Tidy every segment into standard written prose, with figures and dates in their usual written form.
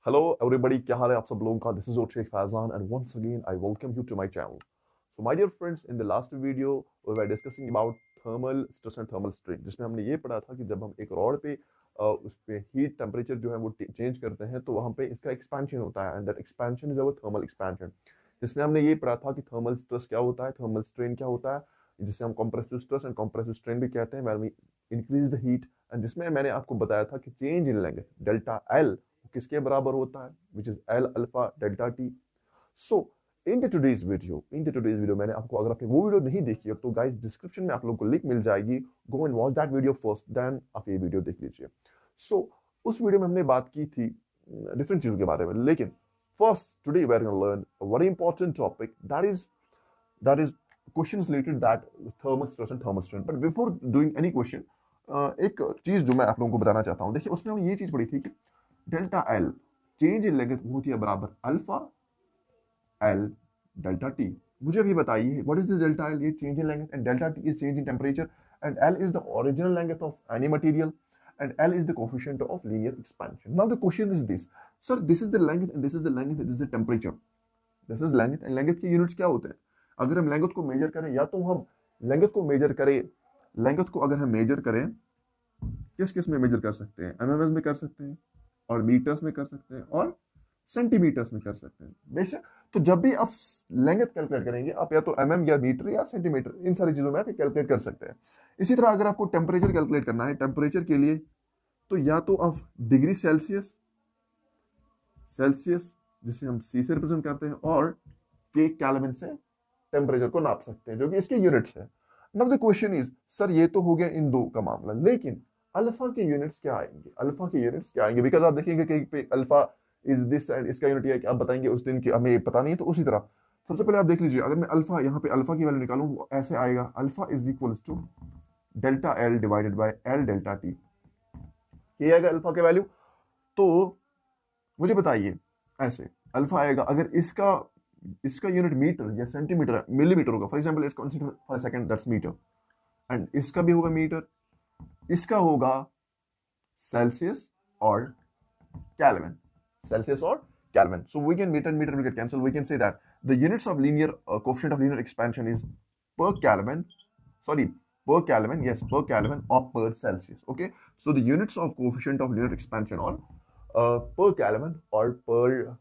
Hello everybody, क्या हाल है आप सब लोगों का। This is your Shaikh Faizan and once again I welcome you to my channel. So my dear friends, in the last video we were discussing about thermal stress and thermal strain, जिसमें हमने ये पढ़ा था कि जब हम एक रॉड पे उस पे हीट टेम्परेचर जो है वो चेंज करते हैं तो वहाँ पे इसका एक्सपेंशन होता है and that expansion is our thermal expansion. जिसमें हमने ये पढ़ा था कि थर्मल स्ट्रेस क्या होता है, थर्मल स्ट्रेन क्या होता है, जिसे हम compressive stress and compressive strain भी कहते हैं when we increase the heat. And जिसमें मैंने आपको बताया था कि change in length delta L किसके बराबर होता है, which is L alpha delta T. So in the today's video मैंने आपको, अगर आपने वो वीडियो नहीं देखी है तो गाइस डिस्क्रिप्शन में आप लोगों को लिंक मिल जाएगी, go and watch that video first, then आप ये वीडियो देख लीजिए। सो उस वीडियो में हमने बात की थी डिफरेंट चीजों के बारे में, लेकिन first today we are gonna learn a very important topic, that is questions related that thermal stress and thermal strain. But before doing any question, एक चीज जो मैं आप लोगों को बताना चाहता हूँ, देखिए उसमें हमने ये चीज पढ़ी थी कि delta L change in length होती है बराबर अल्फा एल डेल्टा टी। मुझे अभी बताइए what is this delta L, ये change in length, and delta T is change in temperature, and L is the original length of any material, and L is the coefficient of linear expansion. Now the question is this, sir, this is the length and this is the length, this is the temperature, this is length, and length के units क्या होते हैं। अगर हम length को major करें, या तो हम लेंथ को मेजर करें, लेंथ को अगर हम मेजर करें किस किस में मेजर कर सकते हैं, एमएमएस में कर सकते हैं और मीटर्स में कर सकते हैं और सेंटीमीटर्स में कर सकते हैं बेशक। तो जब भी आप लेंथ कैलकुलेट करेंगे, आप या तो एमएम या मीटर या सेंटीमीटर, इन सारी चीजों में आप कैलकुलेट कर सकते हैं। इसी तरह अगर आपको टेम्परेचर कैलकुलेट करना है, टेम्परेचर के लिए तो या तो आप डिग्री सेल्सियस, सेल्सियस जिसे हम सी से रिप्रेजेंट करते हैं, और के केल्विन से टेम्परेचर को नाप सकते हैं, जो कि इसके यूनिट्स है। Now the question is, sir ये तो हो गया इन दो का मामला, लेकिन अल्फा के यूनिट्स क्या आएंगे, अल्फा के यूनिट्स क्या आएंगे, बिकॉज आप देखेंगे कहीं पे अल्फा इज दिस एंड इसका यूनिट है कि आप बताएंगे उस दिन की हमें पता नहीं है। तो उसी तरह सबसे पहले आप देख लीजिए, अगर मैं अल्फा यहाँ पे अल्फा की वैल्यू निकालूं वो ऐसे आएगा, alpha is equal to delta L divided by L delta T, ये आएगा अल्फा के वैल्यू। तो मुझे बताइए ऐसे अल्फा आएगा, अगर इसका इसका यूनिट मीटर या सेंटीमीटर है, मिलीमीटर होगा, for example it's consider for second that's metre, and इसका भी होगा मीटर, इसका होगा सेल्सियस और केल्विन, सेल्सियस और Kelvin. So we can metre metre will get cancel, we can say that the units of linear coefficient of linear expansion is per Kelvin, sorry, per Kelvin, yes, per Kelvin or per Celsius. Okay, so the units of coefficient of linear expansion are per Kelvin or per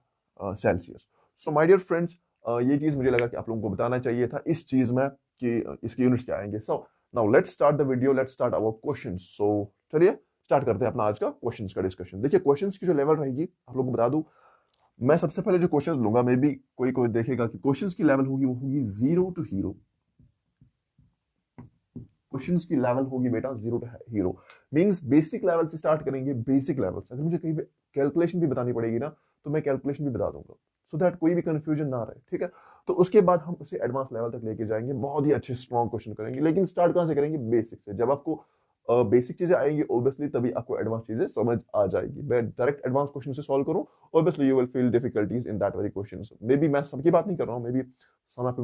Celsius. So my dear friends, ये चीज मुझे लगा कि आप लोगों को बताना चाहिए था इस चीज में कि इसके यूनिट्स क्या आएंगे। So now let's start the video, let's start our questions. So चलिए स्टार्ट करते हैं अपना आज का क्वेश्चंस का डिस्कशन। देखिए क्वेश्चंस की जो लेवल रहेगी आप लोगों को बता दूं, मैं सबसे पहले जो क्वेश्चंस लूंगा, मे बी कोई देखेगा कि क्वेश्चंस की लेवल होगी वो होगी जीरो टू हीरो। क्वेश्चंस की लेवल होगी बेटा zero to hero, means basic level से स्टार्ट करेंगे, बेसिक लेवल से। अगर मुझे कहीं पे कैलकुलेशन भी बतानी पड़ेगी ना तो मैं कैलकुलेशन भी बता दूंगा, सो दैट कोई भी कंफ्यूजन ना रहे, ठीक है। तो उसके बाद हम उसे एडवांस लेवल तक लेके जाएंगे, बहुत ही अच्छे स्ट्रॉन्ग क्वेश्चन करेंगे। लेकिन स्टार्ट कहां से करेंगे, बेसिक से। जब आपको बेसिक चीजें आएंगी ऑब्वियसली तभी आपको एडवांस चीजें समझ आ जाएगी। मैं डायरेक्ट एडवांस क्वेश्चन से सॉल्व करूं, obviously you will feel difficulties in that very questions. May be मैं सबकी बात नहीं कर रहा हूं,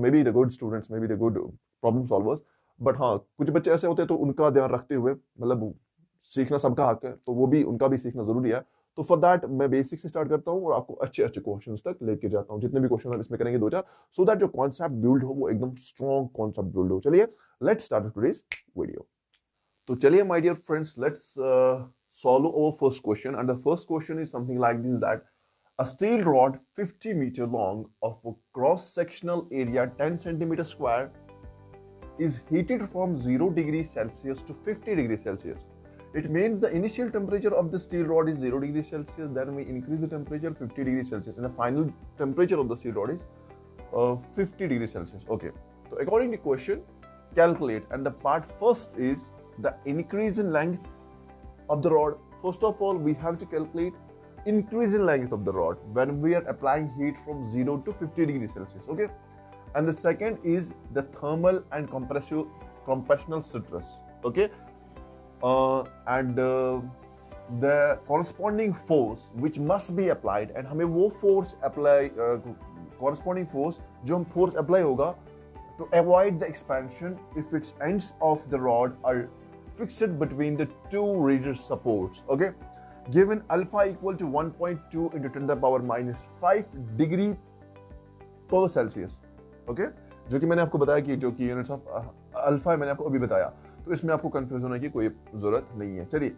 may be the good students, may be the good problem solvers, but हाँ कुछ बच्चे ऐसे होते हैं तो उनका ध्यान रखते हुए, मतलब सीखना सबका हक है तो वो भी उनका भी सीखना जरूरी है। तो फॉर दैट मैं बेसिक से स्टार्ट करता हूँ और आपको अच्छे अच्छे क्वेश्चंस तक लेके जाता हूँ, जितने भी क्वेश्चन हम इसमें करेंगे दो चार, सो दैट जो कॉन्सेप्ट बिल्ड हो वो एकदम स्ट्रॉन्ग कॉन्सेप्ट बिल्ड हो। चलिए लेट्स स्टार्ट टुडेस वीडियो। तो चलिए my dear friends, let's solve our first question, and the first question is something like this, that a steel rod 50 meter long of a cross sectional area 10 centimeter square is heated from 0 degrees Celsius to 50 degrees Celsius. It means the initial temperature of the steel rod is 0 degrees Celsius, then we increase the temperature 50 degrees Celsius, and the final temperature of the steel rod is 50 degrees Celsius. Okay, so according to question, calculate, and the part first is the increase in length of the rod. First of all, we have to calculate increase in length of the rod when we are applying heat from 0 to 50 degrees Celsius. Okay, and the second is the thermal and compressional stress. Okay, and the corresponding force which must be applied, and हमें वो force apply, corresponding force जो हम force apply होगा to avoid the expansion if its ends of the rod are fixed between the two rigid supports. Okay, given alpha equal to 1.2 into 10 the power -5 degree per Celsius. Okay, जो कि मैंने आपको बताया कि जो कि units of alpha मैंने आपको अभी बताया, तो इसमें आपको कंफ्यूज होने की कोई जरूरत नहीं है। चलिए,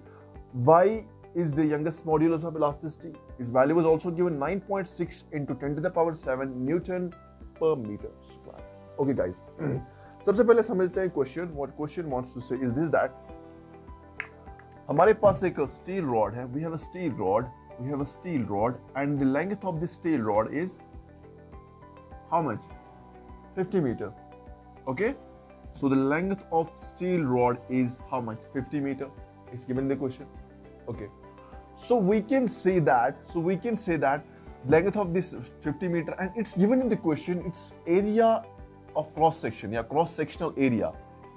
y is the youngest modulus of elasticity. Its value was also given 9.6 into 10 to the power 7 Newton per meter square. Okay guys, सबसे पहले समझते हैं question. What question wants to say is this that हमारे पास एक steel rod है। We have a steel rod and the length of the steel rod is how much? 50 meter. Okay, so the length of steel rod is how much? 50 meter. It's given in the question. Okay, so we can say that length of this 50 meter, and it's given in the question, it's area of cross section, yeah, cross sectional area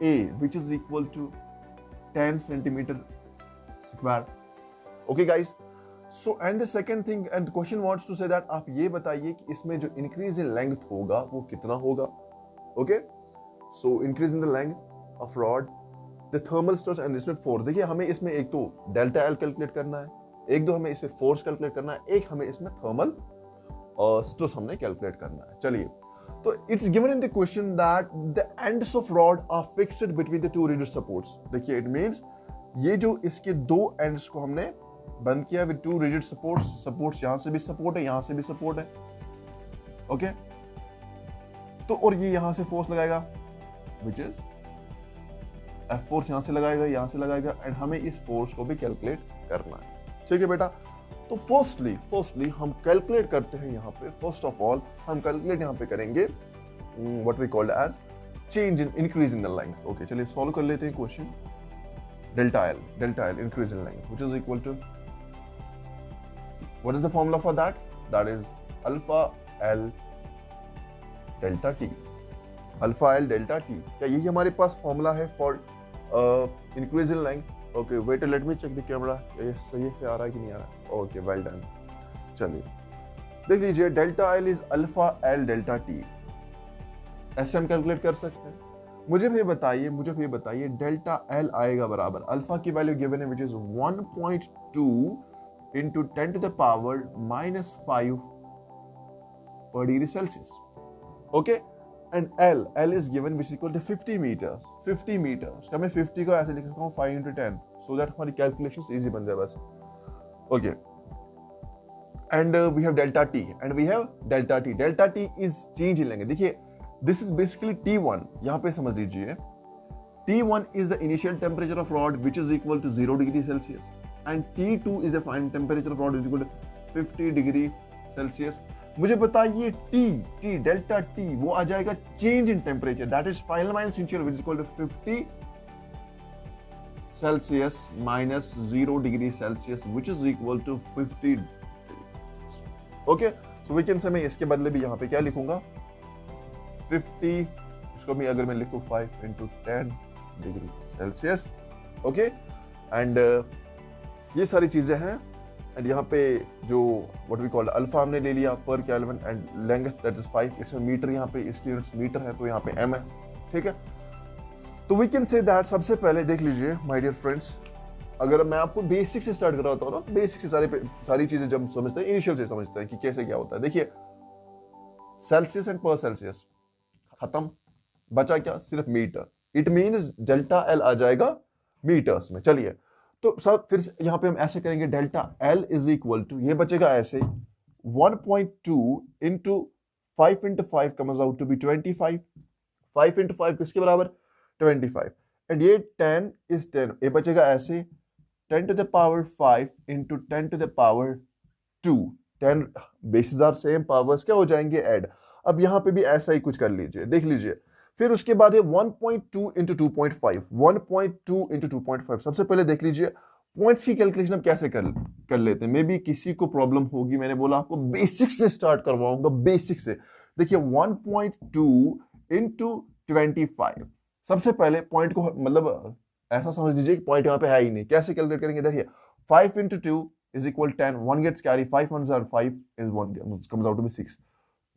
A, which is equal to 10 centimeter square. Okay guys, so and the second thing, and the question wants to say that आप ये बताइए कि इसमें जो increase in length होगा वो कितना होगा। Okay, so increase in the length of rod, the thermal stress, and इसमें फोर्स। देखिए, हमें इसमें एक तो डेल्टा एल कैलकुलेट करना है, एक दो हमें इसमें फोर्स कैलकुलेट करना है, एक हमें इसमें थर्मल स्ट्रेस हमने कैलकुलेट करना है। चलिए, तो it's given in the question that the ends of rod are fixed between the two rigid supports. देखिए, इट मींस ये जो इसके दो एंड्स को हमने बंद किया विद टू रिजिड सपोर्ट्स, यहां से भी सपोर्ट है, यहां से भी सपोर्ट है। ओके, तो और ये यहां से फोर्स लगाएगा विच इज F फोर्स, यहां से लगाएगा, एंड हमें इस फोर्स को भी कैलकुलेट करना है। ठीक है बेटा, तो फर्स्टली हम कैलकुलेट करते हैं यहाँ पे। फर्स्ट ऑफ ऑल हम कैलकुलेट यहाँ पे करेंगे what we called as change in increase in the length. Okay, चलिए सॉल्व कर लेते हैं question. Delta L increase in length, which is equal to, what is the formula for that is alpha L delta T. Alpha L delta T, क्या यही हमारे पास formula है for increase in length? Okay, wait, let me check the camera, ये सही से आ रहा है कि नहीं आ रहा है। Okay, well done. चलिए देख लीजिए, delta L is alpha L delta T, ऐसे हम कैलकुलेट कर सकते हैं। मुझे भी बताइए डेल्टा एल आएगा बराबर, अल्फा की वैल्यू गिवन है which is 1.2 into 10 to the power -5 per degree Celsius. Okay, and L is given which is equal to 50 meters. 50 meters, मैं 50 को ऐसे लिख सकता हूँ 5 into 10, so that हमारी calculations easy बन जाए बस। Okay, and we have delta T, delta T is change in length। देखिए, this is basically T1, यहाँ पे समझ लीजिए, T1 is the initial temperature of rod which is equal to 0 degree Celsius, and T2 is the final temperature of rod which is equal to 50 degree Celsius। मुझे बताइए T delta T वो आ जाएगा change in temperature, that is final minus initial which is equal to 50 Celsius minus 0 degree Celsius which is equal to 50। Okay, so we can say मैं इसके बदले भी यहां पे क्या लिखूंगा 50, इसको भी अगर मैं लिखूं 5 into 10 degree Celsius. Okay, and ये सारी चीजें हैं, एंड यहाँ पे जो व्हाट वी कॉल्ड अल्फा हमने ले लिया पर kelvin, and length that is 5, इसमें मीटर, यहाँ पे इसकी यूनिट्स मीटर है, तो यहाँ पे m है। ठीक है, तो वी कैन से दैट सबसे पहले देख लीजिए माय डियर फ्रेंड्स, अगर मैं आपको बेसिक से स्टार्ट कराता हूँ ना, बेसिक से सारी चीजें जब समझते हैं, इनिशियल से समझते हैं कि कैसे क्या होता है। देखिए, सेल्सियस एंड पर सेल्सियस खत्म, बचा क्या, सिर्फ metre. It means delta L आ जाएगा मीटर्स में। चलिए, तो सब फिर यहां पे हम ऐसे करेंगे, delta L is equal to, ये बचेगा ऐसे 1.2 into 5 into 5 comes out to be 25। 5 into 5 किसके बराबर 25, एंड ये 10 इज 10, ये बचेगा ऐसे 10 to the power 5 into 10 to the power 2। 10 basis are same, powers क्या हो जाएंगे ऐड। अब यहां पे भी ऐसा ही कुछ कर लीजिए, देख लीजिए। फिर उसके बाद है 1.2 इंटू 2.5, 1.2 इंटू 2.5। सबसे पहले देख लीजिए पॉइंट्स की कैलकुलेशन हम कैसे कर लेते हैं। मे बी किसी को प्रॉब्लम होगी, मैंने बोला आपको बेसिक से स्टार्ट करवाऊंगा, बेसिक से। देखिए 1.2 इंटू 25, सबसे पहले पॉइंट को मतलब ऐसा समझ लीजिए कि पॉइंट यहाँ पे है ही नहीं, कैसे कैलकुलेट करेंगे। देखिए 5 into 2 is equal 10, 1 gets carry, 5 ones are 5 is 1 comes out to be 6,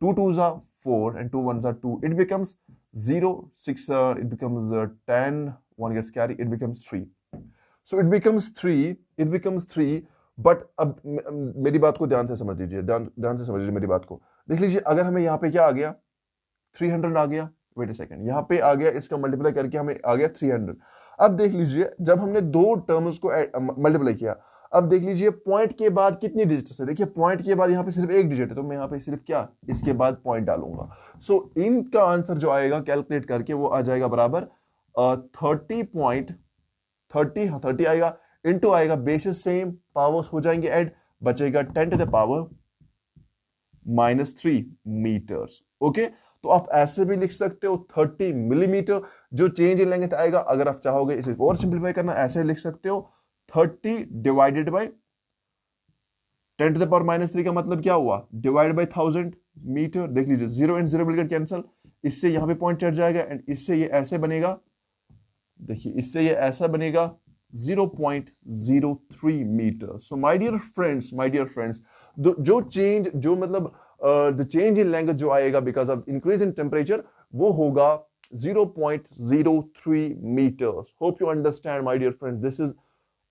2 twos are 4 and 2 ones are 2, it becomes 0, 6 it becomes 10, 1 gets carry, it becomes 3. So it becomes 3, but अब मेरी बात को ध्यान से समझ लीजिए, ध्यान से समझ लीजिए मेरी बात को। देख लीजिए अगर हमें यहाँ पे क्या आ गया, 300 आ गया, वेट अ सेकंड, यहाँ पे आ गया, इसका मल्टीप्लाई करके हमें आ गया 300। अब देख लीजिए जब हमने दो टर्म्स को मल्टीप्लाई किया, अब देख लीजिए पॉइंट के बाद कितनी डिजिट है, देखिए पॉइंट के बाद यहाँ पे सिर्फ एक डिजिट है, तो मैं यहाँ पे सिर्फ क्या इसके बाद पॉइंट डालूंगा। सो इनका आंसर जो आएगा कैलकुलेट करके वो आ जाएगा बराबर 30 आएगा, इनटू आएगा बेसिस सेम, पावर्स हो जाएंगे ऐड, बचेगा 10 to the power -3 metres. Okay, तो आप ऐसे भी लिख सकते हो 30 मिलीमीटर जो चेंज इन लेंथ आएगा। अगर आप चाहोगे इसे और सिंप्लीफाई करना, ऐसे लिख सकते हो 30 divided by 10 to the power -3 का मतलब क्या हुआ, डिवाइड बाय 1000 मीटर। देख लीजिए 0 एंड 0 विल गेट कैंसल, इससे यहां पे पॉइंट चढ़ जाएगा एंड इससे ये ऐसे बनेगा, देखिए इससे ये ऐसा बनेगा 0.03 metre. So my dear friends, जो चेंज जो मतलब द चेंज इन लेंथ जो आएगा because of increase in temperature वो होगा 0.03 meters. Hope you understand, my dear friends. This is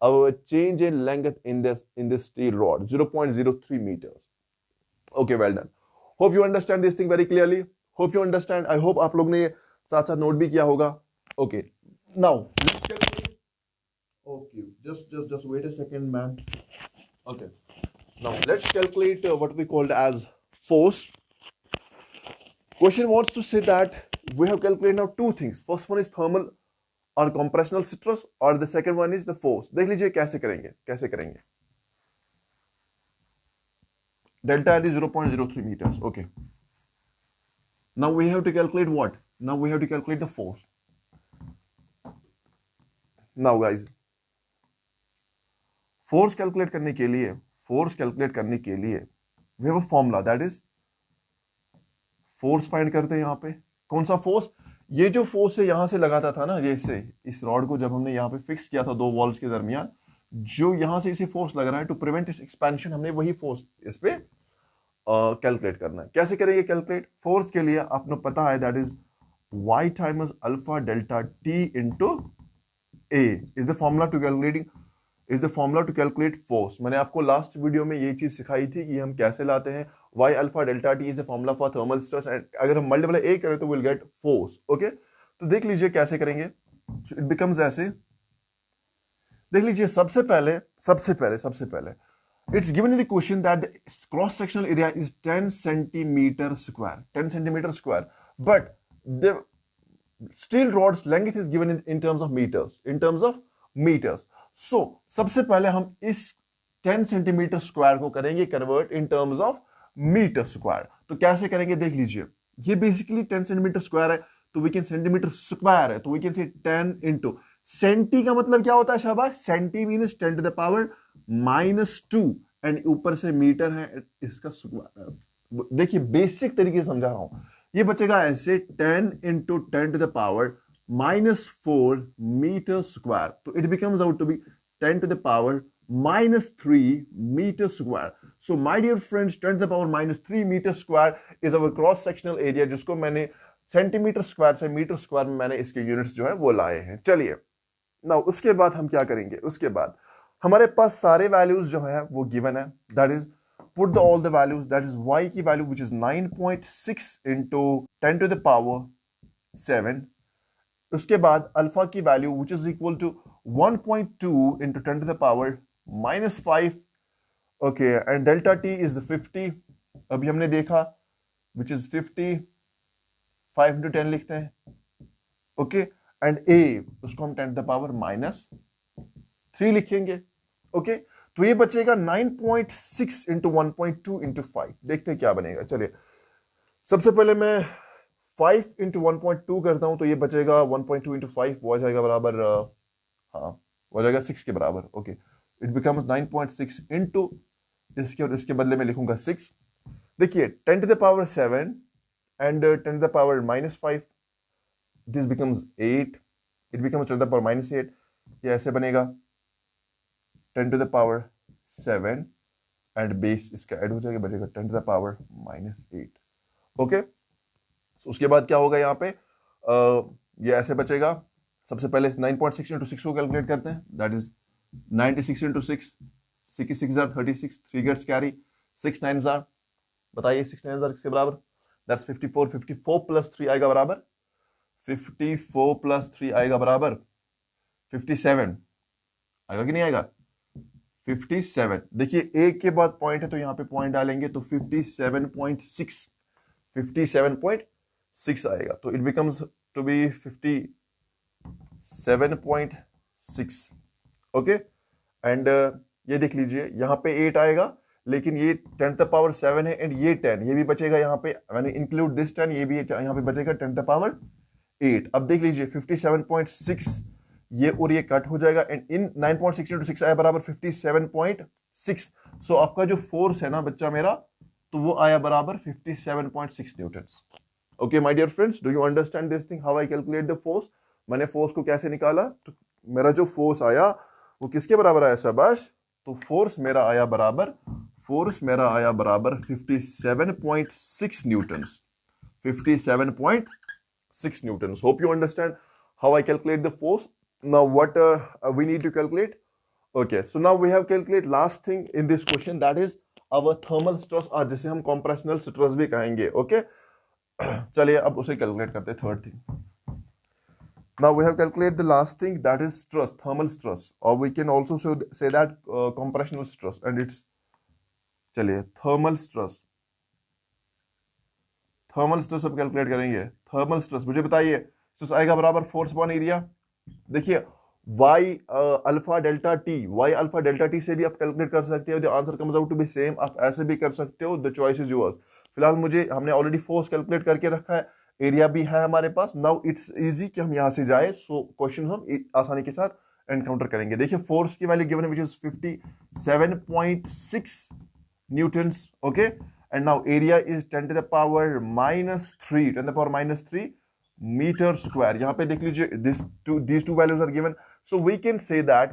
our change in length in this steel rod, 0.03 meters. Okay, well done. Hope you understand this thing very clearly. Hope you understand. I hope आप लोग ने साथ साथ note भी किया होगा. Okay, now let's calculate. Okay, just wait a second, man. Okay, now let's calculate what we called as force. Question wants to say that we have calculated now two things. First one is thermal और compressional stress और the second one is the force. देख लीजिए कैसे करेंगे delta L is 0.03 meters. Okay, now we have to calculate what? Now we have to calculate the force. Now guys, force calculate करने के लिए we have a formula, that is force find करते हैं। यहाँ पे कौन सा फोर्स, ये जो फोर्स है यहां से लगाता था ना, जैसे इस रॉड को जब हमने यहाँ पे फिक्स किया था दो वॉल्स के दरमियान, जो यहां से इसे फोर्स लग रहा है टू प्रिवेंट इस एक्सपेंशन, हमने वही फोर्स इस पे कैलकुलेट करना है। कैसे करेंगे कैलकुलेट फोर्स के लिए, आपको पता है that is y times alpha delta t into a is the formula to calculate force. मैंने आपको लास्ट वीडियो में ये चीज सिखाई थी कि हम कैसे लाते हैं y alpha delta t is the formula for thermal stress and अगर हम मल्टीप्लाई a करें तो विल गेट फोर्स। ओके, तो देख लीजिए कैसे करेंगे। इट बिकम्स ऐसे, देख लीजिए सबसे पहले it's given in the question that the cross sectional area is 10 centimetre square, but the steel rod's length is given in terms of metres. So सबसे पहले हम इस 10 सेंटीमीटर स्क्वायर को करेंगे convert in terms of metre square. तो कैसे करेंगे देख लीजिए, ये बेसिकली 10 सेंटीमीटर स्क्वायर है तो वी कैन सेंटीमीटर स्क्वायर है तो वी कैन से 10 इंटू सेंटी का मतलब क्या होता है शाबाश, centi means 10 to the power -2 and ऊपर से मीटर है इसका स्क्वायर। देखिए बेसिक तरीके से समझा रहा हूं, ये बचेगा ऐसे 10 into 10 to the power -4 metre square, तो it becomes out to be 10 to the power -3 meter square. So my dear friends, 10 to the power -3 meter square is our cross sectional area, जिसको मैंने सेंटीमीटर स्क्वायर से metre square में मैंने इसके units जो है वो लाए हैं। चलिए नाउ उसके बाद हम क्या करेंगे, उसके बाद हमारे पास सारे वैल्यूज जो है वो गिवन है, that is put the all the values, that is y की value which is 9.6 into 10 to the power 7, उसके बाद अल्फा की value which is equal to 1.2 into 10 to the power -5, okay, and delta T is 50, अभी हमने देखा which is 50, 5 into 10 लिखते हैं, ओके, एंड ए उसको हम 10 टू द पावर -3 लिखेंगे, ओके, तो ये बचेगा 9.6 इंटू 1.2 इंटू 5, देखते हैं क्या बनेगा। चलिए सबसे पहले मैं 5 इंटू 1.2 करता हूं तो ये बचेगा 1.2 इंटू 5 वो आ जाएगा बराबर, हाँ वो आ जाएगा 6 के बराबर, ओके, इट बिकम्स 9.6 इंटू इसके और इसके बदले में लिखूंगा 6, देखिए 10 to the power 7 and 10 to the power -5, this becomes 8, it becomes 10 to the power -8, ये ऐसे बनेगा 10 to the power 7 and base इसका ऐड हो जाएगा, बचेगा 10 to the power -8, ओके। उसके बाद क्या होगा यहाँ पे, ये ऐसे बचेगा, सबसे पहले 9.6 इंटू 6 को कैलकुलेट करते हैं, that is 96 into 6 6 6 36, 3 gets carry, 6 9 बताइए 6 9 किसके बराबर, दैट्स 54, 54 प्लस 3 आएगा बराबर 54 प्लस 3 आएगा बराबर 57 आएगा कि नहीं आएगा 57। देखिए एक के बाद पॉइंट है तो यहां पे पॉइंट डालेंगे तो 57.6 57.6 आएगा, तो it becomes to be 57.6। Okay and ये देख लीजिए यहां पे 8 आएगा, लेकिन ये 10 द पावर 7 है एंड ये 10 ये भी बचेगा यहाँ पे, मैंने इंक्लूड दिस 10 ये भी यहाँ पे बचेगा 10 द पावर 8। अब देख लीजिए 57.6 ये और ये कट हो जाएगा एंड इन 9.6 into 6 आया बराबर 57.6। सो आपका जो फोर्स है ना बच्चा मेरा, तो वो आया बराबर 57.6 newtons. Okay my dear friends, do you understand this thing how I calculate the force. मैंने फोर्स को कैसे निकाला, तो मेरा जो फोर्स आया वो किसके बराबर आया शाबाश, तो फोर्स मेरा आया बराबर 57.6 Newton's, 57.6 newtons. Hope you understand how I calculate the force. Now what we need to calculate. Okay, so now we have calculate last thing in this question, that is our thermal stress, और जिसे हम compressional stress भी कहेंगे. Okay, चलिए अब उसे calculate करते हैं third thing. Now we have calculated the last thing, that is stress, thermal stress, or we can also say that compressional stress, and it's चलिए thermal stress अब कैलकुलेट करेंगे। थर्मल स्ट्रेस मुझे बताइए, स्ट्रेस आएगा बराबर force upon area. देखिए y alpha delta T से भी आप कैलकुलेट कर सकते हो, the answer comes out to be same. आप ऐसे भी कर सकते हो, द चॉइस इज योर्स। फिलहाल हमने ऑलरेडी फोर्स कैलकुलेट करके रखा है, एरिया भी है हमारे पास। नाउ इट्स इजी कि हम यहां से जाए, सो क्वेश्चन हम आसानी के साथ एनकाउंटर करेंगे। देखिए फोर्स की वैल्यू गिवन है which is 57.6 newtons. Okay and now area is 10 to the power minus 3 meter square। यहां पे देख लीजिए these two values are given, so we can say that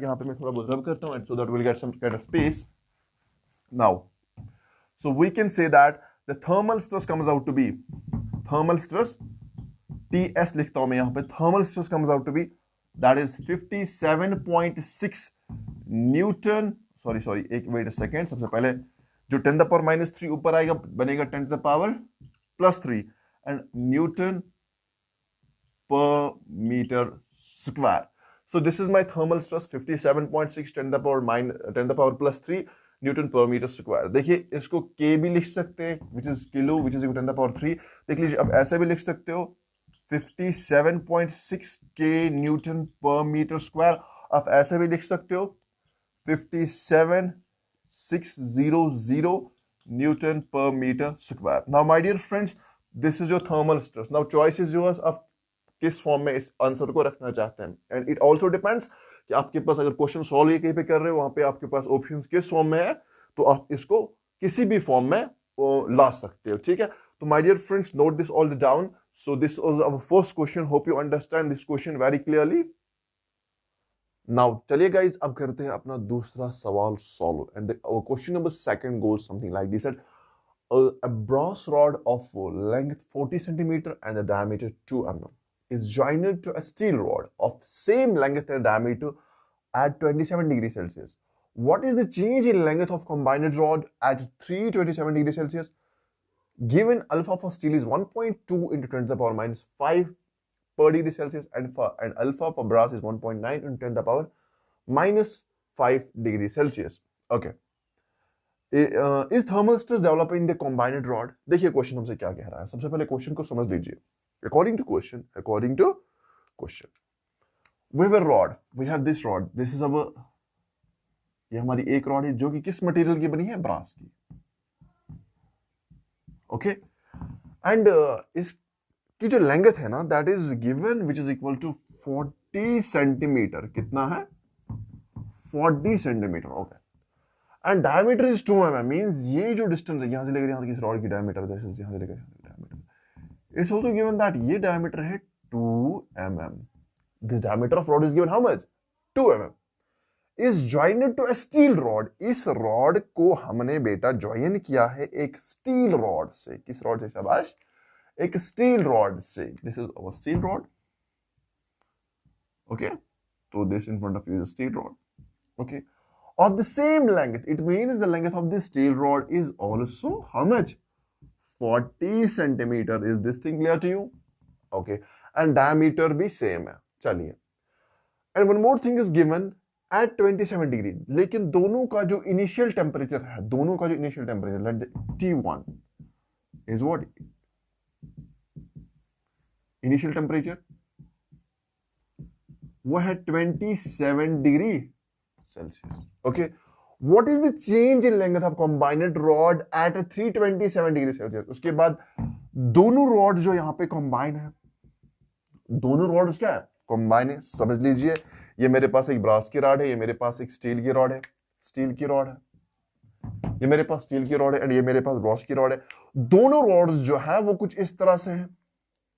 यहां पे मैं थोड़ा बहुत रब करता हूं so that we'll get some kind of space now। so we can say that the thermal stress comes out to be, thermal stress TS लिखता हूं मैं यहां पे, thermal stress comes out to be that is 57.6 Newton. Sorry एक wait a second, सबसे पहले जो 10 the power minus 3 ऊपर आएगा बनेगा 10 the power plus 3 and newton per metre square. So this is my thermal stress 57.6 10 the power plus 3 newton per metre square. देखिए इसको के भी लिख सकते हैं which is kilo which is 10 the power 3। देख लीजिए अब ऐसे भी लिख सकते हो 57.6 के न्यूटन पर मीटर स्क्वायर। आप ऐसे भी लिख सकते हो 57,600 Newton per meter square. Now, my dear friends, this is your thermal stress. Now, choice is yours. आप किस फॉर्म में इस आंसर को रखना चाहते हैं, एंड इट ऑल्सो डिपेंड्स कि आपके पास अगर क्वेश्चन सॉल्व ये कहीं पे कर रहे हो, वहां पे आपके पास ऑप्शंस किस फॉर्म में है, तो आप इसको किसी भी फॉर्म में ला सकते हो। ठीक है, तो my dear friends, note this all down. So this was our first question. Hope you understand this question very clearly. Now चलिए गाइज अब करते हैं अपना दूसरा सवाल solve, and question number second goes something like this. A brass rod of length 40 centimeter and the diameter 2 mm is joined to a steel rod of same length and diameter at 27 degrees Celsius. What is the change in length of combined rod at 327 degrees Celsius? Given alpha for steel is 1.2 into 10 to the power minus 5 per degree Celsius, and alpha for brass is 1.9 into 10 to the power minus 5 degree Celsius. Okay. Is thermal stress developing in the combined rod? देखिए question हमसे क्या कह रहा है, सबसे पहले question को समझ लीजिए। According to question, we have a rod, we have this rod, this is our, ये हमारी एक रॉड है जो कि किस मटेरियल की बनी है, ब्रास की। ओके एंड इसकी जो लेंथ है ना, that is given which is equal to 40 centimetre. कितना है, 40 centimetre. Okay and diameter is 2 mm, means ये जो डिस्टेंस है यहां से लेकर यहां तक इस रॉड की डायमीटर, यहां से लेकर diameter, it's also given that ये डायमीटर है 2 mm। This diameter of rod is given how much, 2 mm। Is jointed to a steel rod, इस रॉड को हमने बेटा जॉइन किया है एक स्टील रॉड से। किस रॉड से शाबाश, एक स्टील रॉड से। This is our steel rod. Okay, तो this in front of you is steel rod. Okay, of the same length. It means the length of this steel rod is also how much? 40 centimeter. Is this thing clear to you? Okay. And diameter भी same है. चलिए. And one more thing is given at 27 degree. लेकिन दोनों का जो initial temperature है, दोनों का जो initial temperature, let T1 is what? Initial temperature वो है 27 degree Celsius. Okay. What is the change in length of combined rod at 327 degree Celsius? उसके बाद दोनों रॉड जो यहां पे कंबाइन है, दोनों रॉड क्या है? कंबाइन है. समझ लीजिए, ये मेरे पास एक ब्रास की रॉड है, ये मेरे पास एक स्टील की रॉड है, स्टील की रॉड है, ये मेरे पास स्टील की रॉड है, एंड ये मेरे पास ब्रास की रॉड है. दोनों रॉड्स जो है वो कुछ इस तरह से हैं.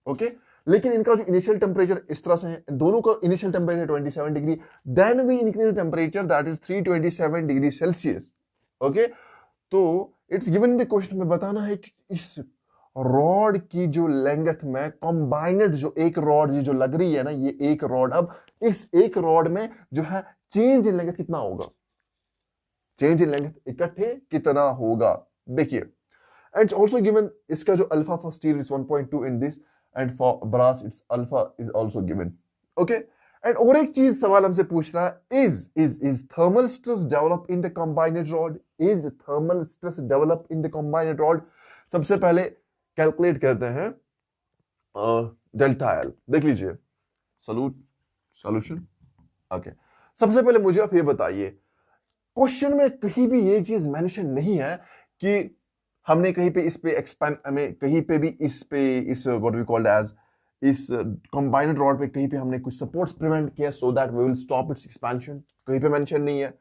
ओके. लेकिन इनका जो इनिशियल टेम्परेचर इस तरह से है, दोनों का initial temperature 27 degree, then we increase the temperature that is 327 degree Celsius. Okay. तो it's given in the question में बताना है कि इस रॉड की जो लेंथ में कंबाइंड जो एक रॉड ये जो लग रही है ना, ये एक रॉड, अब इस एक रॉड में जो है चेंज इन लेंथ कितना होगा, चेंज इन लेंथ इकट्ठे कितना होगा. देखिए, एंड ऑल्सो गिवन इसका जो alpha for steel is 1.2 in this, and for brass its alpha is also given. Okay. And और एक चीज सवाल हमसे पूछ रहा है, is thermal stress develop in the combined rod? Is thermal stress develop in the combined rod? सबसे पहले कैलकुलेट करते हैं डेल्टा एल. देख लीजिए सॉल्यूशन. ओके. सबसे पहले मुझे आप ये बताइए, क्वेश्चन में कहीं भी ये चीज मेंशन नहीं है कि हमने कहीं पे इस पे एक्सपेंड हमें कहीं पे भी इस पे इस व्हाट वी कॉल्ड एज इस कंबाइंड रॉड पे कहीं पे हमने कुछ सपोर्ट्स प्रिवेंट किया so that we will stop its expansion, कहीं पे मेंशन नहीं है.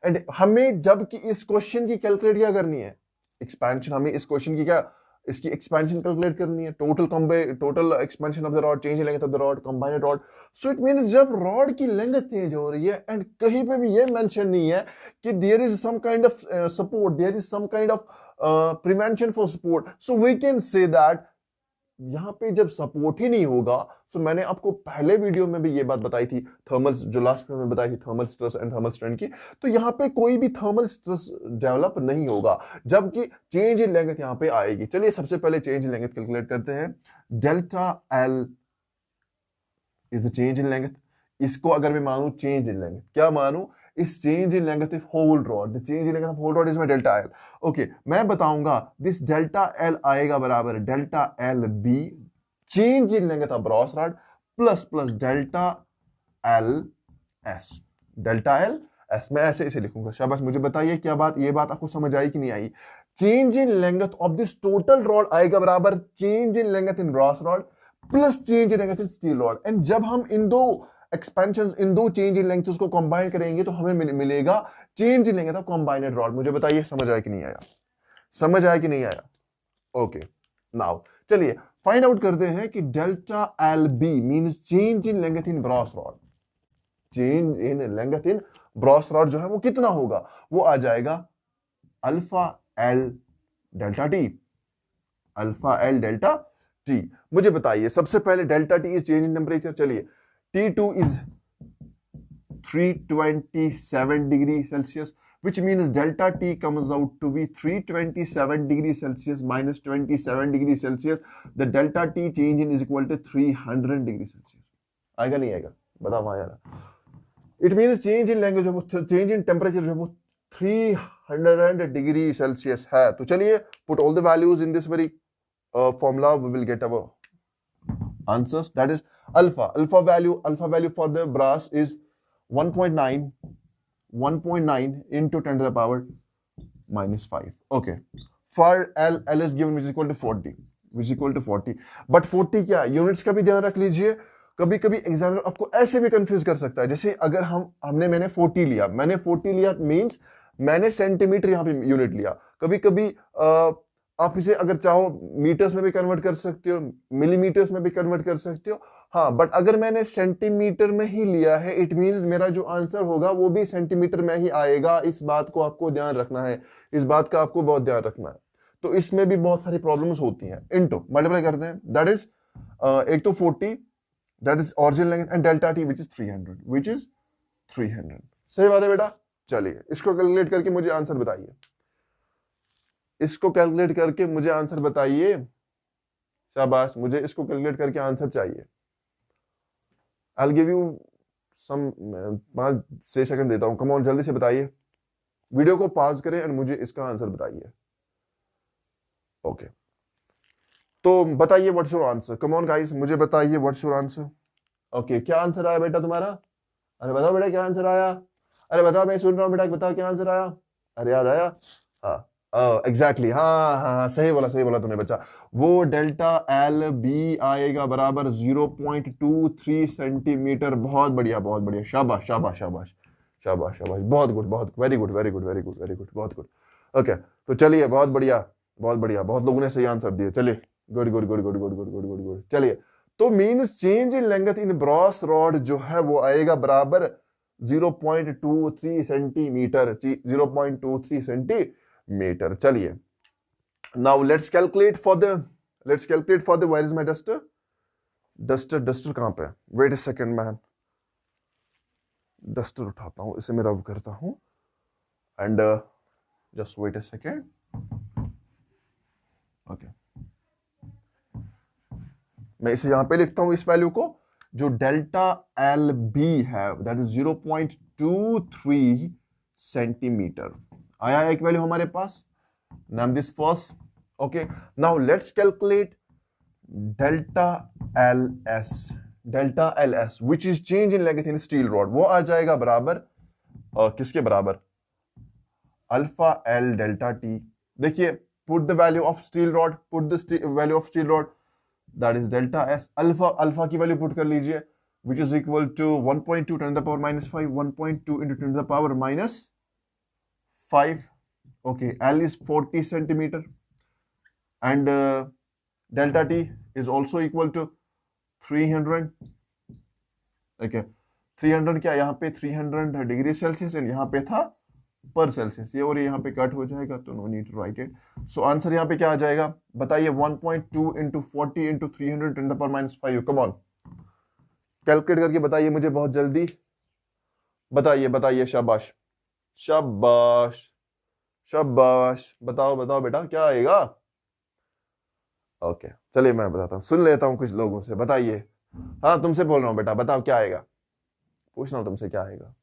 एंड हमें जबकि इस क्वेश्चन की कैलकुलेट क्या करनी है, एक्सपेंशन, हमें इस क्वेश्चन की क्या, इसकी एक्सपेंशन कैलकुलेट करनी है, total expansion of the rod, change in length of the rod, combined rod. So it means जब रॉड की लेंथ चेंज हो रही है एंड कहीं पे भी ये मेंशन नहीं है कि there is some kind of support, there is some kind of prevention for support, so we can say that यहां पे जब सपोर्ट ही नहीं होगा. तो मैंने आपको पहले वीडियो में भी ये बात बताई थी, थर्मल जो लास्ट में बताई थी, thermal stress and thermal strain की, तो यहां पे कोई भी थर्मल स्ट्रेस डेवलप नहीं होगा जबकि चेंज इन लेंथ यहां पे आएगी. चलिए सबसे पहले चेंज इन लेंथ कैलकुलेट करते हैं. Delta L is the change in length. इसको अगर मैं मानूं चेंज इन लेंथ, क्या मानूं, इस change in length of whole rod, the change in length of whole rod is my delta L. Okay, मैं बताऊंगा दिस डेल्टा एल आएगा बराबर delta L B change in length of brass rod plus delta L S. Delta L S मैं ऐसे इसे लिखूंगा. शाबाश. मुझे बताइए क्या बात, ये बात आपको समझ आई कि नहीं आई. Change in length of this total rod आएगा बराबर change in length in brass rod plus change in length in steel rod. And जब हम इन दो एक्सपेंशन, इन दो चेंज इन लेंथ उसको कंबाइन करेंगे तो हमें मिलेगा change in length of combined rod. मुझे बताइए समझ आया कि नहीं आया, समझ आया कि नहीं आया. ओके. नाउ चलिए फाइंड आउट करते हैं कि delta L B means change in length in brass rod. Change in length in brass rod जो है वो कितना होगा, वो आ जाएगा alpha L delta T. Alpha L delta T. मुझे बताइए सबसे पहले delta T is change in temperature. चलिए T2 is 327 degree Celsius, which means delta T comes out to be 327 degree Celsius minus 27 degree Celsius. The delta T change in is equal to 300 degree Celsius. आएगा नहीं आएगा, बताओ आया ना. It means change in language, change in temperature जो है वो 300 degree Celsius है. तो चलिए put all the values in this very formula, we will get our answers. That is alpha value for the brass is 1.9 into 10 to the power minus 5. Okay. For L is given which is equal to 40. But 40 क्या units का भी ध्यान रख लीजिए. कभी कभी examiner आपको ऐसे भी कंफ्यूज कर सकता है, जैसे अगर मैंने 40 लिया मींस मैंने सेंटीमीटर यहां पे यूनिट लिया. कभी कभी आप इसे अगर चाहो मीटर्स में भी कन्वर्ट कर सकते हो, मिलीमीटर्स में भी कन्वर्ट कर सकते हो. हाँ, बट अगर मैंने सेंटीमीटर में ही लिया है इट मींस मेरा जो आंसर होगा वो भी सेंटीमीटर में ही आएगा. इस बात को आपको ध्यान रखना है, इस बात का आपको बहुत ध्यान रखना है. तो इसमें भी बहुत सारी प्रॉब्लम्स होती हैं. इनटू मल्टीप्लाई करते हैं, दैट इज एक तो 40 that is original length and delta T which is 300. सही बात है बेटा, चलिए इसको कैलकुलेट करके मुझे आंसर बताइए, इसको कैलकुलेट करके मुझे आंसर बताइए, शाबाश, मुझे इसको कैलकुलेट करके आंसर चाहिए। I give you some 5-6 second देता हूं, कम ऑन जल्दी से बताइए, वीडियो को पॉज करें और मुझे इसका आंसर बताइए। ओके तो बताइए what's your answer, come on guys, मुझे बताइए व्हाट्स योर आंसर। ओके क्या आंसर आया बेटा तुम्हारा? अरे बताओ बेटा क्या आंसर आया? अरे बताओ, मैं सुन रहा हूँ बेटा, बताओ क्या आंसर आया? अरे याद आया? हाँ एग्जैक्टली, हाँ हाँ हाँ सही बोला तुमने बच्चा। वो डेल्टा एल बी आएगा बराबर 0.23 सेंटीमीटर। बहुत बढ़िया बहुत बढ़िया, शाबाश शाबाश शाबाश शाबाश शाबाश, बहुत गुड, बहुत very good very good very good very good, बहुत गुड। ओके तो चलिए, बहुत बढ़िया बहुत बढ़िया, बहुत लोगों ने सही आंसर दिए। चलिए good good good good good good good good good. चलिए तो means change in length in brass rod जो है वो आएगा बराबर 0.23 सेंटीमीटर, 0.23 सेंटीमीटर। चलिए now let's calculate for the where is my duster? Duster कहां पे है? Wait a second man, duster उठाता हूं, इसे मैं रब करता हूं and just wait a second. Okay मैं इसे यहां पे लिखता हूं, इस वैल्यू को, जो डेल्टा एल बी है दैट इज 0.23 सेंटीमीटर आया एक वैल्यू हमारे पास। Name this first. Okay now let's calculate delta L S which is change in length in steel rod. वो आ जाएगा बराबर किसके बराबर? Alpha L delta T. देखिए put the value of steel rod, put the value of steel rod that is delta S. Alpha की value put कर लीजिए which is equal to 1.2 10 to the power minus 5, 1.2 into 10 to the power minus 5. Okay, L is 40 centimeter and delta T is also equal to 300. Okay, 300 क्या यहाँ पे 300 degree Celsius and यहाँ पे था पर सेल्सियस, ये और यहाँ पे कट हो जाएगा तो no need to write it. So answer यहाँ पे क्या आ जाएगा बताइए? 1.2 into 40 into 300 10 to the power minus 5। Come on calculate करके बताइए मुझे बहुत जल्दी, बताइए बताइए, शाबाश शाबाश शाबाश, बताओ बताओ बेटा क्या आएगा? ओके चलिए मैं बताता हूँ, सुन लेता हूँ कुछ लोगों से, बताइए। हाँ तुमसे बोल रहा हूँ बेटा, बताओ क्या आएगा, पूछ रहा हूँ तुमसे क्या आएगा।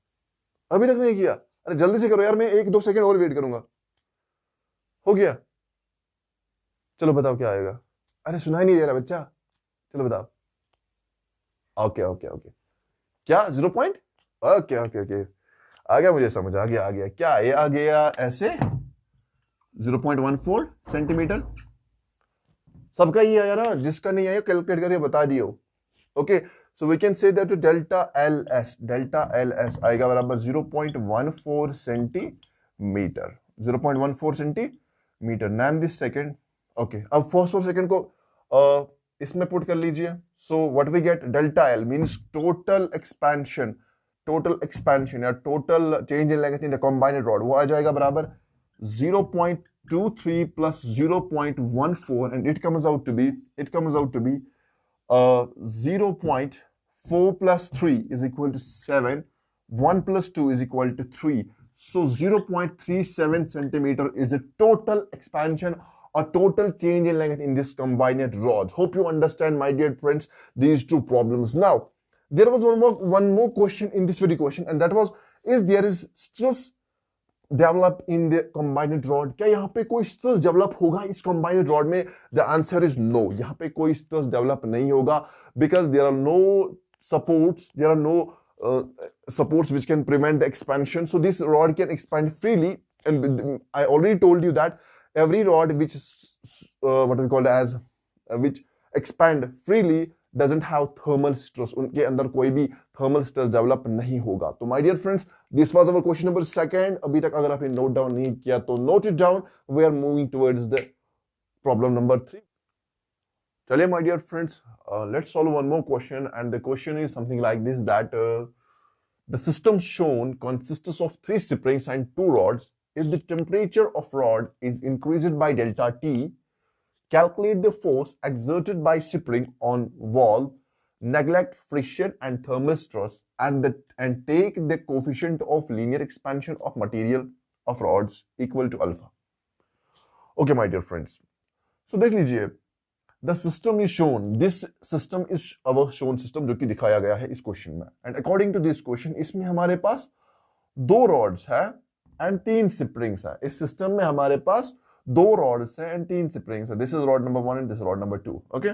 अभी तक नहीं किया? अरे जल्दी से करो यार, मैं 1-2 सेकंड और वेट करूंगा। हो गया? चलो बताओ क्या आएगा। अरे सुनाई नहीं दे रहा बच्चा, चलो बताओ। ओके ओके ओके क्या 0 पॉइंट? ओके ओके ओके आ गया, मुझे समझ आ गया, आ गया क्या ये आ गया ऐसे 0.14 सेंटीमीटर। सबका ही आया ना, जिसका नहीं आया कैलकुलेट करके बता दियो। Okay so we can say that delta L S आएगा बराबर 0.14 centimetre, 0.14 centimetre. Name this second. Okay अब फर्स्ट और सेकंड को इसमें पुट कर लीजिए। So what we get, delta L means total expansion या total change in length in the combined rod, वो आ जाएगा बराबर 0.23 plus 0.14 and it comes out to be 0.4 plus 3 is equal to 7, 1 plus 2 is equal to 3. So 0.37 centimeter is the total expansion or total change in length in this combined rod. Hope you understand, my dear friends, these two problems. Now, there was one more question in this very question, and that was, there is stress develop in the combined rod? क्या यहाँ पे कोई stress develop होगा इस combined rod में? The answer is no. यहाँ पे कोई stress develop नहीं होगा because there are no supports, supports which can prevent the expansion. So this rod can expand freely, and I already told you that every rod which what we call as which expand freely doesn't have thermal stress. उनके अंदर कोई भी thermal stress develop नहीं होगा। तो my dear friends, this was our question number 2. अभी तक अगर आपने note down नहीं किया तो note it down. We are moving towards the problem number 3. चलिए my dear friends, let's solve one more question, and the question is something like this, that the system shown consists of 3 springs and 2 rods. If the temperature of rod is increased by delta T, calculate the force exerted by spring on wall neglect friction and thermal stress and take the coefficient of linear expansion of material of rods equal to alpha. Okay my dear friends, so देख लीजिए, the system is shown, this system is our shown system जो कि दिखाया गया है इस question में, and according to this question इसमें हमारे पास 2 rods है and 3 springs है. इस सिस्टम में हमारे पास 2 rods है and 3 springs है. This is rod number 1 and this is rod number 2. Okay,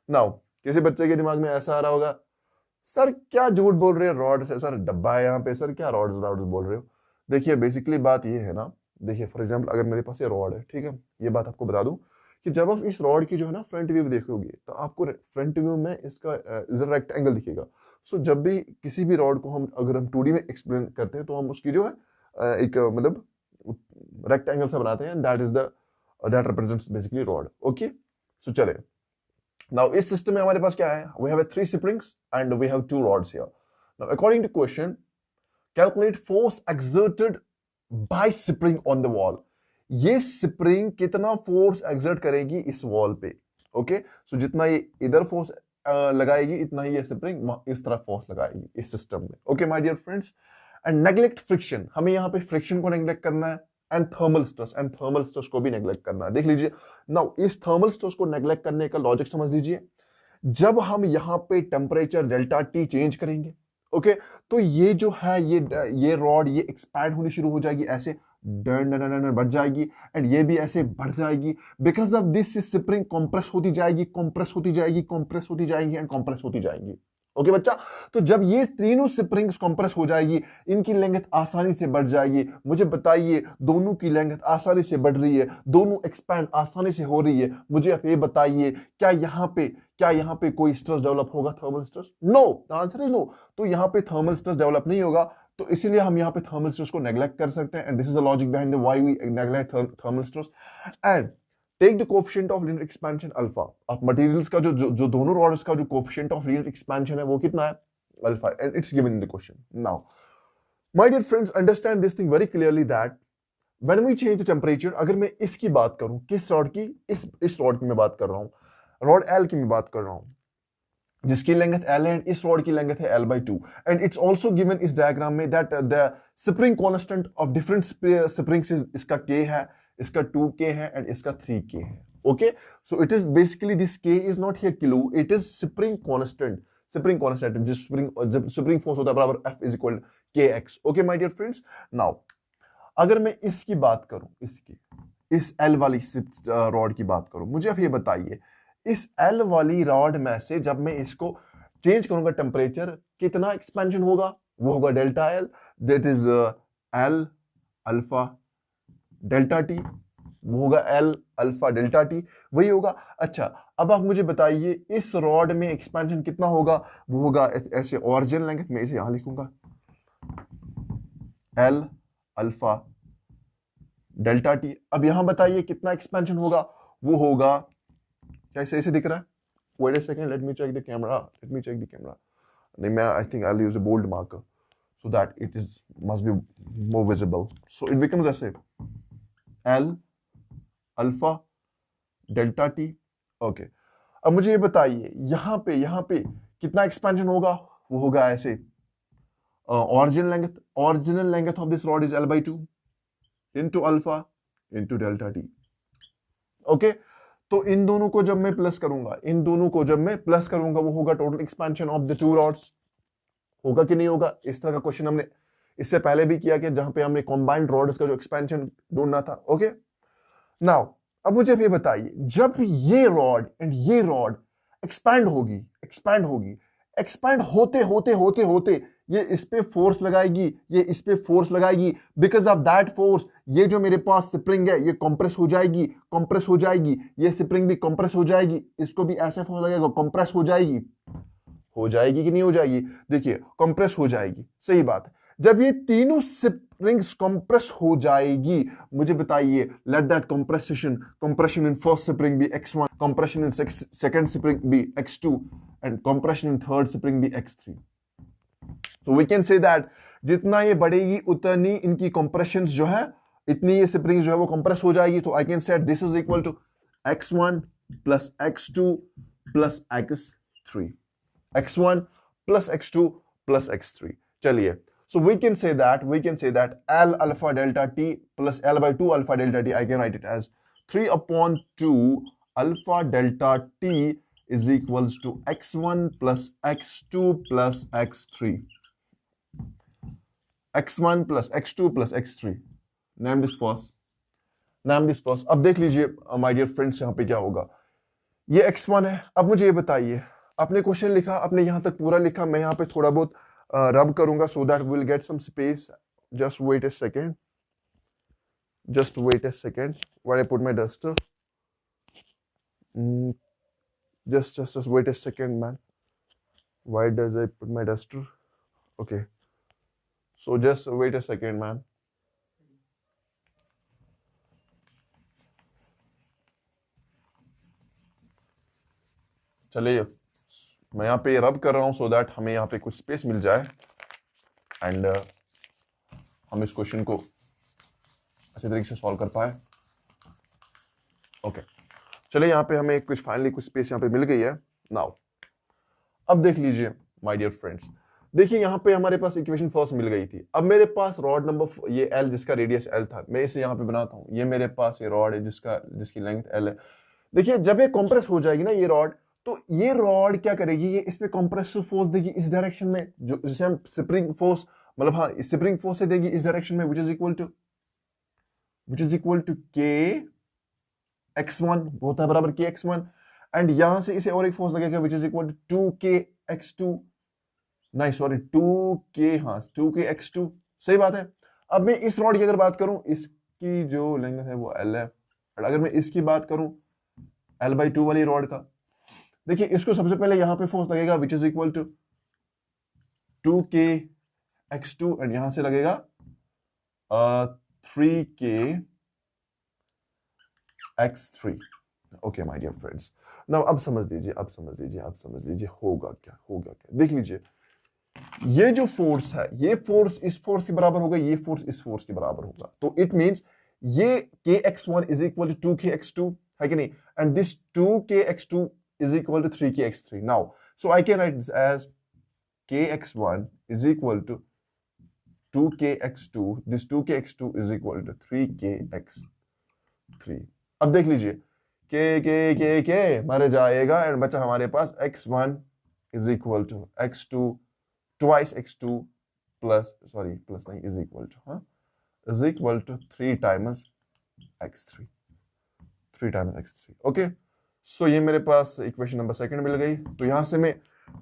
now किसी बच्चे के दिमाग में ऐसा आ रहा होगा, सर क्या झूठ बोल रहे हैं, रॉड से सर डब्बा है यहाँ पे, सर क्या रॉड्स बोल रहे हो. देखिए बेसिकली बात ये है ना, देखिए फॉर एग्जांपल अगर मेरे पास ये रॉड है, ठीक है, ये बात आपको बता दूं कि जब आप इस रॉड की जो है ना फ्रंट व्यू देखोगे तो आपको फ्रंट व्यू में इसका रेक्टेंगल दिखेगा. सो जब भी किसी भी रॉड को हम अगर हम 2D में एक्सप्लेन करते हैं तो हम उसकी जो है एक मतलब रेक्टेंगल सा बनाते हैं, that represents basically rod. Okay, so चले नाउ इस सिस्टम में हमारे पास क्या है, we have 3 springs and we have 2 rods here. Now according to question, calculate force exerted by spring on the wall. ये स्प्रिंग कितना फोर्स एक्सर्ट करेगी इस वॉल पे. ओके, सो जितना ये इधर फोर्स लगाएगी इतना ही ये स्प्रिंग इस तरफ फोर्स लगाएगी इस सिस्टम में. Okay my dear friends, and neglect friction, हमें यहाँ पे फ्रिक्शन को नेग्लेक्ट करना है, एंड थर्मल स्ट्रेस को भी नेग्लेक्ट करना है. देख लीजिए नाउ इस थर्मल स्ट्रेस को नेग्लेक्ट करने का लॉजिक समझ लीजिए. जब हम यहाँ पे टेम्परेचर डेल्टा टी चेंज करेंगे, ओके, तो ये जो है ये रॉड ये एक्सपैंड होनी शुरू हो जाएगी, ऐसे बढ़ जाएगी, एंड ये भी ऐसे बढ़ जाएगी. Because of this spring compress होती जाएगी एंड कंप्रेस होती जाएंगी. ओके बच्चा, तो जब ये तीनों स्प्रिंग्स कंप्रेस हो जाएगी, इनकी लेंथ आसानी से बढ़ जाएगी. मुझे बताइए दोनों की लेंथ आसानी से बढ़ रही है, दोनों एक्सपैंड आसानी से हो रही है. मुझे आप ये बताइए क्या यहाँ पे कोई स्ट्रेस डेवलप होगा, thermal stress? No, the answer is no. तो यहाँ पे थर्मल स्ट्रेस डेवलप नहीं होगा, तो इसीलिए हम यहाँ पे थर्मल स्ट्रेस को नेग्लेक्ट कर सकते हैं. And this is the logic behind the why we neglect thermal stress. And take the coefficient of linear expansion alpha. आप मटेरियल्स का जो दोनों रॉड्स का जो कोएफिशिएंट ऑफ लीनियर एक्सपेंशन है वो कितना है, alpha, and it's given in the question. Now my dear friends, understand this thing very clearly that when we change the temperature, अगर मैं इसकी बात करूं, किस रॉड की, इस रॉड की मैं बात कर रहा हूं, रॉड एल की मैं बात कर रहा हूं, जिसकी लेंथ एल है, एंड इस रॉड की लेंथ है L/2. And it's also given इस डायग्राम में that the spring constant of different springs is, इसका K है, इसका 2K है, एंड इसका 3K है. Okay, so it is basically this K is not here kilo, it is spring constant. जिस spring force होता है बराबर F is equal KX. Okay my dear friends, now अगर मैं इसकी बात करूं, इस L वाली रॉड की बात करूं, मुझे आप ये बताइए इस L वाली रॉड में से जब मैं इसको चेंज करूंगा टेम्परेचर, कितना एक्सपेंशन होगा? वो होगा delta L, that is L alpha delta T, वो होगा L अल्फा डेल्टा टी, वही होगा. अच्छा, अब आप मुझे बताइए इस रॉड में एक्सपेंशन कितना होगा? वो होगा ऐसे ओरिजिन लेंथ, मैं इसे यहां लिखूंगा L अल्फा डेल्टा टी. अब यहां बताइए कितना एक्सपेंशन होगा? वो होगा, कैसे ऐसे दिख रहा है? Wait a second, let me check the camera. नहीं, मैं I think I'll use a bold marker so that it must be more visible. So it becomes ऐसे L alpha delta T. Okay, अब मुझे ये बताइए यहाँ पे कितना एक्सपेंशन होगा? वो होगा ऐसे original length of this rod is L/2 into alpha into delta T. Okay, तो इन दोनों को जब मैं प्लस करूंगा, वो होगा total expansion of the 2 rods. होगा कि नहीं होगा? इस तरह का क्वेश्चन हमने इससे पहले भी किया कि जहां पे हमने कंबाइंड रॉड्स का जो एक्सपेंशन ढूंढना था. ओके, नाउ अब मुझे ये बताइए जब ये रॉड एंड ये रॉड एक्सपैंड होगी, एक्सपैंड होते ये इस पे फोर्स लगाएगी, ये इस पे फोर्स लगाएगी. बिकॉज ऑफ दैट फोर्स ये जो मेरे पास स्प्रिंग है ये कंप्रेस हो जाएगी, ये स्प्रिंग भी कंप्रेस हो जाएगी, इसको भी ऐसे फोर्स लगेगा, कंप्रेस हो जाएगी कि नहीं हो जाएगी? देखिए कंप्रेस हो जाएगी, सही बात है. जब ये तीनों स्प्रिंग्स कंप्रेस हो जाएगी, मुझे बताइए let that compression in first spring be x1, compression in second spring be x2, and compression in third spring be x3. So we can say that जितना ये बढ़ेगी उतनी इनकी कंप्रेशंस जो है, इतनी ये स्प्रिंग्स जो है वो कंप्रेस हो जाएगी. तो I can say this is equal to x1 plus x2 plus x3. x1 plus x2 plus x3. चलिए, so we can say that L alpha delta t plus L by 2 alpha delta t, I can write it as 3 upon 2 alpha delta t is equals to x1 plus x2 plus x3. x1 plus x2 plus x3. Name this first. अब देख लीजिए my dear friends, यहां पे क्या होगा। ये x1 है। अब मुझे ये बताइए, आपने क्वेश्चन लिखा, आपने यहां तक पूरा लिखा, मैं यहां पे थोड़ा बहुत रब करूंगा so that will get some space. Just wait a second while I put my duster. Just wait a second, man. Why does I put my duster? Okay, so just wait a second, man. चलिए, मैं यहाँ पे रब कर रहा हूँ so that हमें यहाँ पे कुछ स्पेस मिल जाए एंड हम इस क्वेश्चन को अच्छे तरीके से सॉल्व कर पाए। ओके, चलिए यहाँ पे हमें कुछ फाइनली कुछ स्पेस यहाँ पे मिल गई है। नाउ अब देख लीजिए माय डियर फ्रेंड्स, देखिए यहाँ पे हमारे पास इक्वेशन फर्स्ट मिल गई थी। अब मेरे पास रॉड नंबर ये L जिसका रेडियस L था, मैं इसे यहाँ पे बनाता हूँ। ये मेरे पास ये रॉड है जिसकी लेंथ L है। देखिए जब ये कंप्रेस हो जाएगी ना ये रॉड, तो ये रॉड क्या करेगी, ये इस पे कंप्रेसिव फोर्स देगी इस डायरेक्शन में, जो जिसे हम स्प्रिंग फोर्स, मतलब हाँ स्प्रिंग फोर्स से देगी इस डायरेक्शन में, विच इज इक्वल टू के x1 होता है बराबर के x1, एंड यहां से इसे और एक फोर्स लगेगा which is equal to 2k x2, नहीं सॉरी 2k x2, सही बात है। अब मैं इस रॉड की अगर बात करूं, इसकी जो लेंथ है वो L है, और अगर मैं इसकी बात करूं L/2 वाली रॉड का, देखिए इसको सबसे पहले यहां पे फोर्स लगेगा which is equal to 2k x2, and यहां से लगेगा 3k x3। Okay my dear friends, now अब समझ लीजिए होगा क्या। देख लीजिए, ये जो फोर्स है, ये फोर्स इस फोर्स के बराबर होगा, ये फोर्स इस फोर्स के बराबर होगा, तो इट मींस ये kx1 is equal to 2kx2 है कि नहीं, and this 2kx2 is equal to 3kx3. Now, so I can write this as kx1 is equal to 2kx2. This 2kx2 is equal to 3kx3. अब देख लीजिए, k मर जाएगा and बचा हमारे पास x1 is equal to x2 twice x2 plus नहीं is equal to 3 times x3. Okay. सो ये मेरे पास इक्वेशन नंबर सेकंड मिल गई। तो यहां से मैं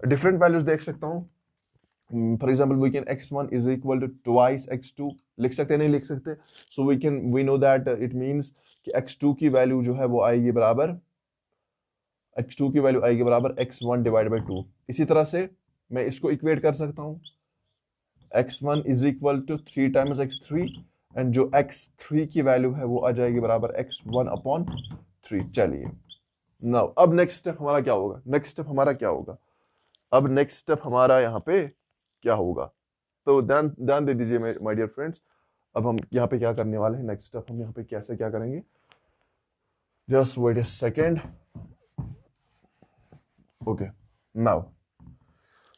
डिफरेंट वैल्यूज देख सकता हूं। For example we can x1 is equal to twice x2 लिख सकते हैं, नहीं लिख सकते। So we know that it means कि x2 की वैल्यू जो है वो आएगी बराबर x1 डिवाइड बाय 2। इसी तरह से मैं इसको इक्वेट कर सकता हूं, x1 is equal to 3 times x3, and जो x3 की वैल्यू है वो आ जाएगी बराबर x1 अपॉन 3। चलिए नाउ अब नेक्स्ट स्टेप हमारा क्या होगा, अब नेक्स्ट स्टेप हमारा यहाँ पे क्या होगा, तो ध्यान दे दीजिए माय डियर फ्रेंड्स। अब हम यहाँ पे क्या करने वाले हैं, नेक्स्ट स्टेप हम यहाँ पे कैसे क्या करेंगे, just wait a second. Okay, now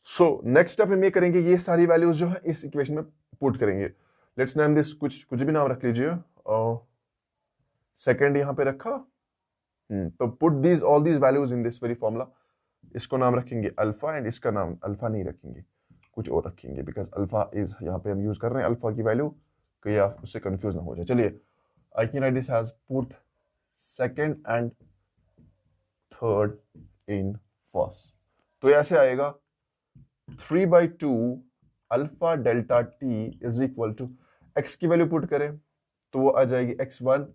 so next step हम ये करेंगे, ये सारी वैल्यूज जो है इस इक्वेशन में पुट करेंगे। लेट्स नेम दिस, कुछ भी नाम रख लीजिए। सेकेंड यहाँ पे रखा, तो put all these values in this very formula. इसको नाम रखेंगे अल्फा, एंड इसका नाम अल्फा नहीं रखेंगे, कुछ और रखेंगे, बिकॉज अल्फा इज यहाँ पे हम यूज कर रहे हैं अल्फा की वैल्यू, कहीं आप उससे कंफ्यूज ना हो जाए। चलिए, I can write this as put second and third in first. तो ऐसे आएगा 3/2 alpha delta T is equal to, x की वैल्यू पुट करें तो वो आ जाएगी x1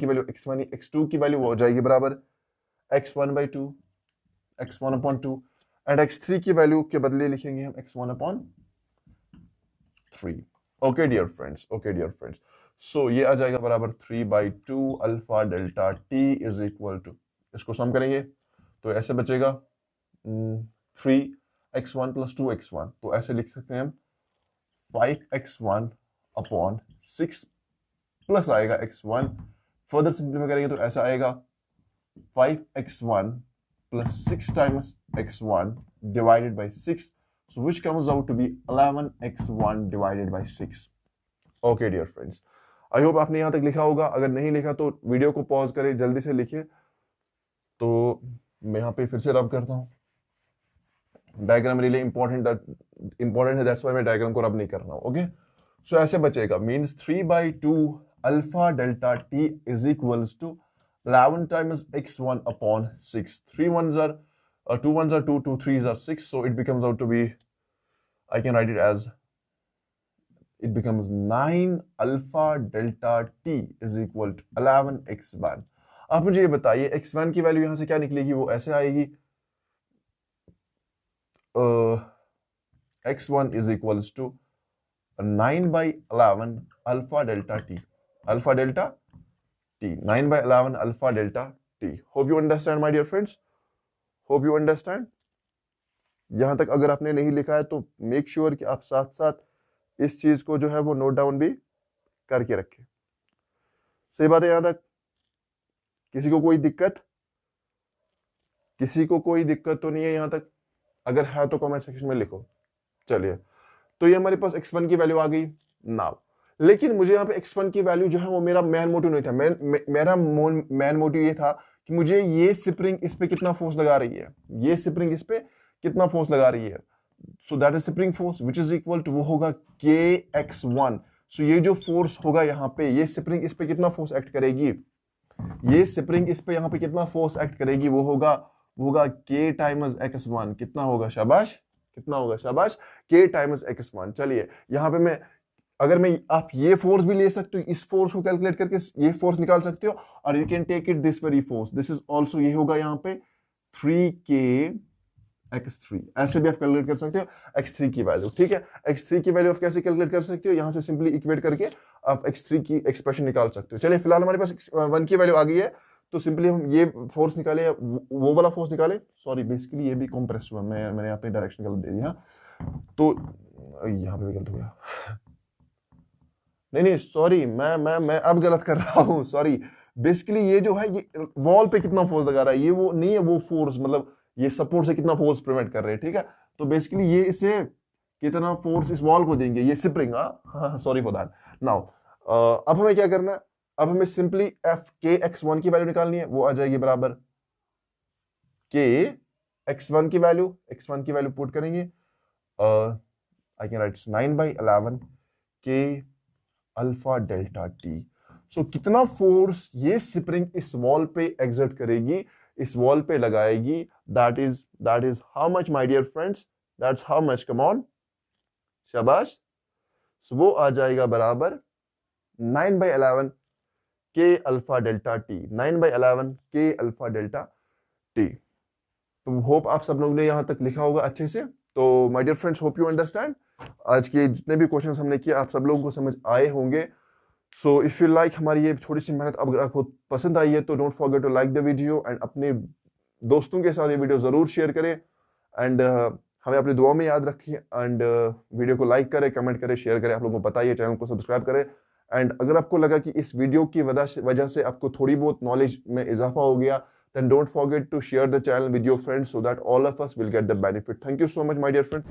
की वैल्यू x1, x2 की वैल्यू वो हो जाएगी बराबर x1/2 एंड x3 की वैल्यू के बदले लिखेंगे हम x1/3। ओके डियर फ्रेंड्स, सो ये आ जाएगा बराबर 3/2 alpha delta T is equal to, इसको सम करेंगे तो ऐसे बचेगा 3x1 प्लस 2x1, तो ऐसे लिख सकते हैं हम 5x1 अपॉन 6 प्लस आएगा x1, फर्दर सिंप्लीफाई करेंगे तो ऐसा आएगा 5x1 plus 6 times x1 divided by 6. So which comes out to be 11x1 divided by 6. Okay dear friends, I hope आपने यहाँ तक लिखा होगा. अगर नहीं लिखा तो वीडियो को पॉज करें, जल्दी से लिखिए. तो मैं यहाँ पे फिर से रब करता हूँ. डायग्राम रियली इंपॉर्टेंट है, दैट्स व्हाई मैं डायग्राम को रब नहीं कर रहा हूँ. ओके, सो ऐसे बचेगा. Means 3/2 alpha delta t is equals to 11 times x1 upon 6. 3 ones are 2 ones are 2, 2 3s are 6. So it becomes out to be, I can write it as, it becomes 9 alpha delta t is equal to 11 x1. आप मुझे ये बताइए x1 की value यहां से क्या निकलेगी? वो ऐसे आएगी, x1 is equals to 9/11 alpha delta t. Alpha delta t, 9/11 alpha delta t. Hope you understand my dear friends. Hope you understand. यहां तक अगर आपने नहीं लिखा है तो मेक श्योर कि आप साथ साथ इस चीज को जो है वो नोट डाउन भी करके रखें. सही बात है? यहां तक किसी को कोई दिक्कत? किसी को कोई दिक्कत तो नहीं है यहां तक? अगर है तो कमेंट सेक्शन में लिखो. चलिए, तो ये हमारे पास x1 की वैल्यू आ गई नाउ. लेकिन मुझे यहाँ पे x1 की वैल्यू जो है वो मेरा मैन मोटिव नहीं था. मेरा मैन मोटिव ये था कि मुझे ये स्प्रिंग इस पे कितना फोर्स लगा रही है, ये स्प्रिंग इस पे कितना फोर्स लगा रही है. So that is spring force which is equal to, वो होगा kx1. सो ये जो फोर्स होगा यहाँ पे, ये स्प्रिंग इस पे कितना फोर्स एक्ट करेगी, ये स्प्रिंग इस पे यहाँ पे कितना फोर्स एक्ट करेगी, वो होगा k टाइम्स x1. कितना होगा? शाबाश, कितना होगा? शाबाश, k टाइम्स x1. चलिए, यहाँ पे मैं अगर मैं आप ये फोर्स भी ले सकते हो, इस फोर्स को कैलकुलेट करके ये फोर्स निकाल सकते हो, और you can take it this very force, this is also, ये होगा यहाँ पे 3k x3. ऐसे भी आप कैलकुलेट कर सकते हो x3 की वैल्यू. ठीक है, x3 की वैल्यू आप कैसे कैलकुलेट कर सकते हो? यहां से सिंपली इक्वेट करके आप x3 की एक्सप्रेशन निकाल सकते हो. चलिए, फिलहाल हमारे पास x1 की वैल्यू आ गई है, तो सिंपली हम ये फोर्स निकाले, वो वाला फोर्स निकाले. सॉरी, बेसिकली ये भी कंप्रेस हुआ, मैंने अपनी डायरेक्शन गलत दे दी. हाँ, तो यहाँ पे भी गलत हो गया. नहीं सॉरी, मैं अब गलत कर रहा हूँ. सॉरी, बेसिकली ये जो है, ये वॉल पे कितना फोर्स लगा रहा है, ये वो नहीं है, वो फोर्स मतलब ये सपोर्ट से कितना फोर्स प्रिवेंट कर रहे हैं. ठीक है, तो बेसिकली ये इसे कितना फोर्स इस वॉल को देंगे, ये स्प्रिंग. हाँ, सॉरी फॉर दैट. नाउ अब हमें क्या करना है? अब हमें सिंपली kx1 की वैल्यू निकालनी है. वो आ जाएगी बराबर kx1 की वैल्यू, x1 की वैल्यू पुट करेंगे. I can write 9/11 k alpha delta T. So कितना फोर्स ये स्प्रिंग इस वॉल पे एग्जर्ट करेगी, इस वॉल पे लगाएगी, that is how much my dear friends? That's how much, come on, शाबाश. सो वो आ जाएगा बराबर 9/11 k alpha delta t. 9/11 k alpha delta t. तो होप आप सब लोगों ने यहां तक लिखा होगा अच्छे से. तो my dear friends, hope you understand. आज के जितने भी क्वेश्चंस हमने किए आप सब लोगों को समझ आए होंगे. सो इफ यू लाइक हमारी ये थोड़ी सी मेहनत अगर आपको पसंद आई है तो don't forget to like the video, and अपने दोस्तों के साथ ये वीडियो जरूर शेयर करें, एंड हमें अपनी दुआ में याद रखें, एंड वीडियो को लाइक करें, कमेंट करें, शेयर करें, आप लोगों को बताइए, चैनल को सब्सक्राइब करें. एंड अगर आपको लगा कि इस वीडियो की वजह से आपको थोड़ी बहुत नॉलेज में इजाफा हो गया, then don't forget to share the channel with your friends so that all of us will get the benefit. Thank you so much, my dear friends.